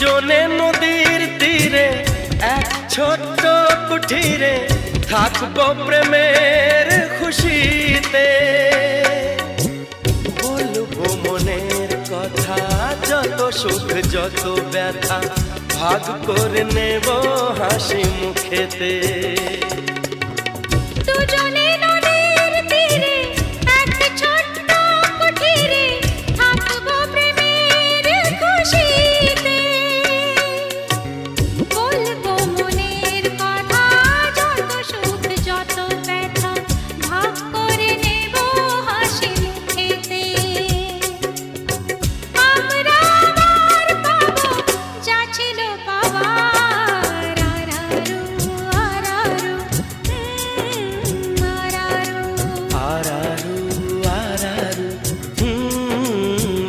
দুজনে নদীর তীরে এক ছোট্ট কুঠিরে থাকবো প্রেমের খুশিতে। বলবো মনের কথা, যত সুখ যত ব্যথা ভাগ করে নেব হাসি মুখেতে। দুজনে